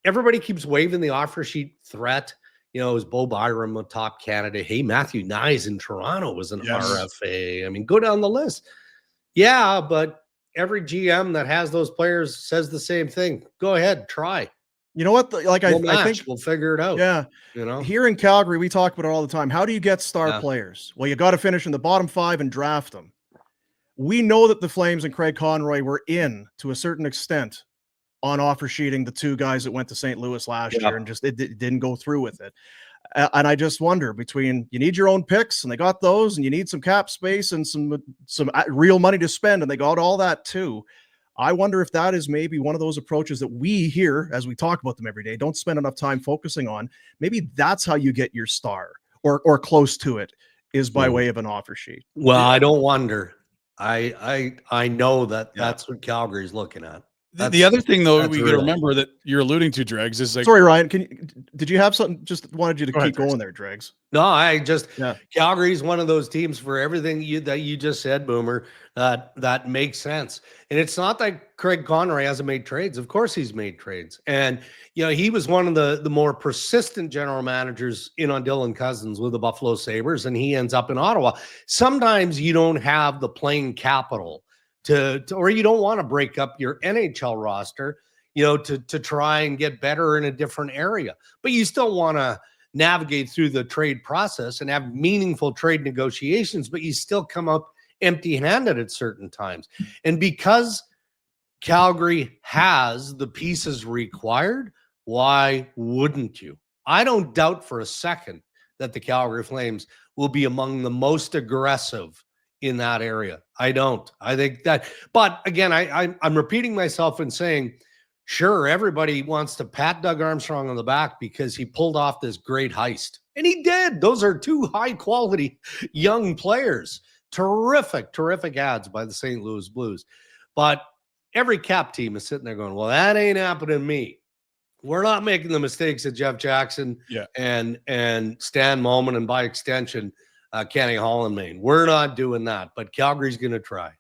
everybody keeps waving the offer sheet threat. Is Bowen Byram a top candidate? Hey, Matthew Knies in Toronto was an RFA. I mean, go down the list. Yeah, but every GM that has those players says the same thing. Go ahead, try. You know what? I think we'll figure it out. Yeah. Here in Calgary, we talk about it all the time. How do you get star players? Well, you got to finish in the bottom 5 and draft them. We know that the Flames and Craig Conroy were in to a certain extent on offer sheeting the 2 guys that went to St. Louis last year and just it didn't go through with it. And I just wonder, between you need your own picks and they got those, and you need some cap space and some real money to spend, and they got all that too. I wonder if that is maybe one of those approaches that we here, as we talk about them every day, don't spend enough time focusing on. Maybe that's how you get your star or close to it, is by way of an offer sheet. Well, I don't wonder. I know that's what Calgary's looking at. The other thing, though, we got to remember that you're alluding to, Dregs, is like. Sorry, Ryan. Did you have something? Just wanted you to keep going there, Dregs. No, Calgary's one of those teams for everything that you just said, Boomer. That makes sense. And it's not that Craig Conroy hasn't made trades. Of course, he's made trades. And he was one of the more persistent general managers in on Dylan Cousins with the Buffalo Sabres, and he ends up in Ottawa. Sometimes you don't have the playing capital or you don't want to break up your NHL roster, to try and get better in a different area. But you still want to navigate through the trade process and have meaningful trade negotiations, but you still come up empty-handed at certain times. And because Calgary has the pieces required, why wouldn't you? I don't doubt for a second that the Calgary Flames will be among the most aggressive in that area. I don't. I think that, but again, I'm repeating myself and saying, sure, everybody wants to pat Doug Armstrong on the back because he pulled off this great heist. And he did. Those are 2 high-quality young players. Terrific ads by the St. Louis Blues. But every cap team is sitting there going, well, that ain't happening to me. We're not making the mistakes of Jeff Jackson and Stan Moman, and by extension, Kenny Holland-Maine. We're not doing that, but Calgary's going to try.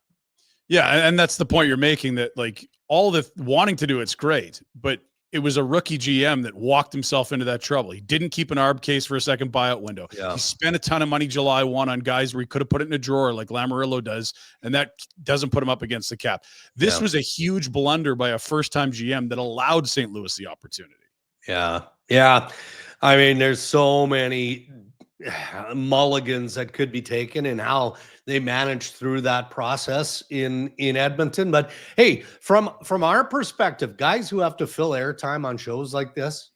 Yeah, and that's the point you're making, that like all the wanting to do it's great, but it was a rookie GM that walked himself into that trouble. He didn't keep an ARB case for a second buyout window. Yeah. He spent a ton of money July 1 on guys where he could have put it in a drawer like Lamoriello does, and that doesn't put him up against the cap. This was a huge blunder by a first-time GM that allowed St. Louis the opportunity. Yeah. I mean, there's so many mulligans that could be taken and how they managed through that process in Edmonton. But hey, from our perspective, guys who have to fill airtime on shows like this,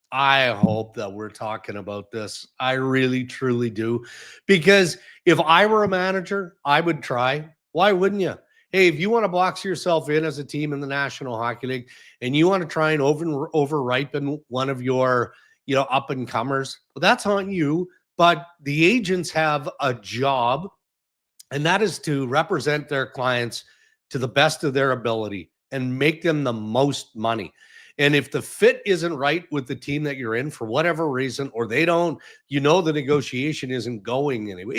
I hope that we're talking about this. I really, truly do. Because if I were a manager, I would try. Why wouldn't you? Hey, if you want to box yourself in as a team in the National Hockey League and you want to try and over-ripen one of your up-and-comers, well, that's on you. But the agents have a job, and that is to represent their clients to the best of their ability and make them the most money. And if the fit isn't right with the team that you're in for whatever reason, or they don't, the negotiation isn't going anyway.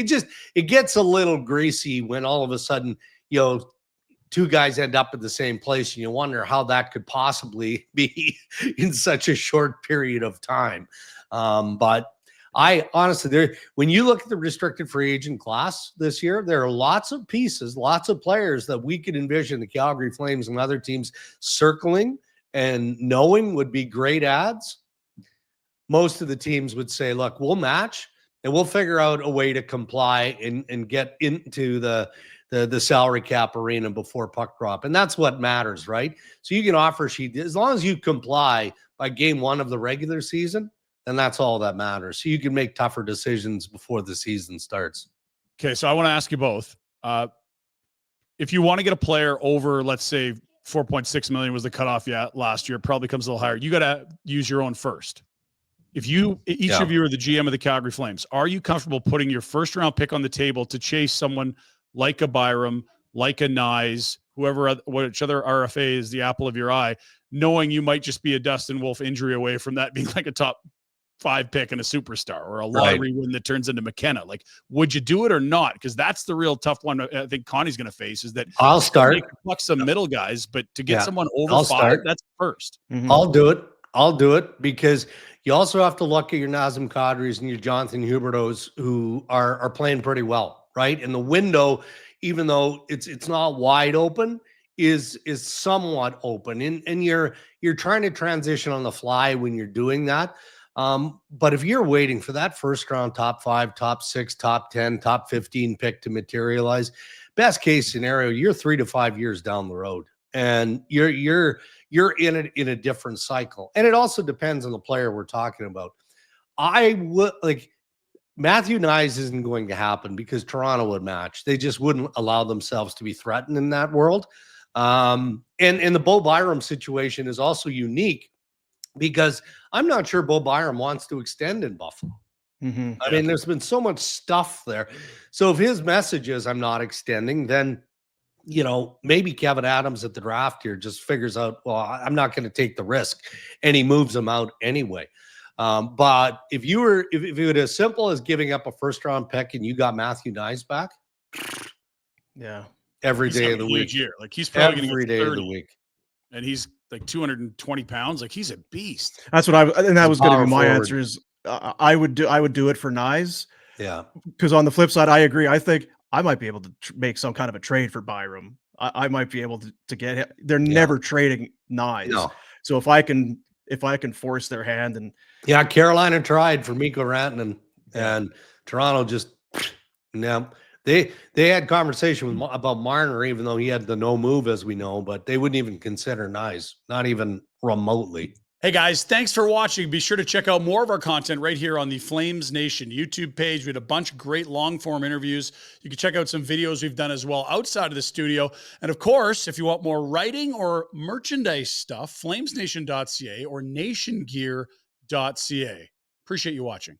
It gets a little greasy when all of a sudden, 2 guys end up at the same place, and you wonder how that could possibly be in such a short period of time. But I honestly, when you look at the restricted free agent class this year, there are lots of pieces, lots of players that we could envision the Calgary Flames and other teams circling and knowing would be great ads. Most of the teams would say, look, we'll match and we'll figure out a way to comply and get into the salary cap arena before puck drop. And that's what matters, right? So you can offer sheet, as long as you comply by game 1 of the regular season, then that's all that matters. So you can make tougher decisions before the season starts. Okay, so I want to ask you both. If you want to get a player over, let's say, 4.6 million was the cutoff last year, it probably comes a little higher. You got to use your own first. If each of you are the GM of the Calgary Flames, are you comfortable putting your first-round pick on the table to chase someone like a Byram, like a Knies, which other RFA is the apple of your eye, knowing you might just be a Dustin Wolf injury away from that being like a top 5 pick and a superstar, or a lottery win that turns into McKenna? Like, would you do it or not? Because that's the real tough one I think Connie's going to face, is that I'll start. Pluck some middle guys, but to get someone over 5, that's first. I'll do it. I'll do it, because you also have to look at your Nazem Kadris and your Jonathan Hubertos, who are playing pretty well, right? And the window, even though it's not wide open, is somewhat open. And you're trying to transition on the fly when you're doing that. But if you're waiting for that first round top 5, top 6, top 10, top 15 pick to materialize, best case scenario, you're 3 to 5 years down the road, and you're in it in a different cycle. And it also depends on the player we're talking about. I would like Matthew Knies isn't going to happen because Toronto would match. They just wouldn't allow themselves to be threatened in that world. And the Bowen Byram situation is also unique because I'm not sure Bowen Byram wants to extend in Buffalo. Mm-hmm. I mean, there's been so much stuff there. So if his message is I'm not extending, then, you know, maybe Kevin Adams at the draft here just figures out, well, I'm not going to take the risk, and he moves him out anyway. But if you were, if it was as simple as giving up a first round pick and you got Matthew Knies back, yeah, every He's day having of a the huge week, year. Like he's probably going to every get day of 30, the week. and he's like 220 pounds. Like he's a beast. that's what and that He's was going to be my power answer. Is I would do it for Knies. Yeah, Because on the flip side, I agree. I think I might be able to make some kind of a trade for Byram. I might be able to get him. They're never trading Knies. no, So if I can force their hand, and yeah, Carolina tried for Mikko Rantanen, Yeah. and Toronto just no. They had conversation with about Marner, even though he had the no move, as we know, but they wouldn't even consider Knies, not even remotely. Hey guys, thanks for watching. Be sure to check out more of our content right here on the Flames Nation YouTube page. We had a bunch of great long form interviews. You can check out some videos we've done as well outside of the studio. And of course, if you want more writing or merchandise stuff, flamesnation.ca or nationgear.ca. Appreciate you watching.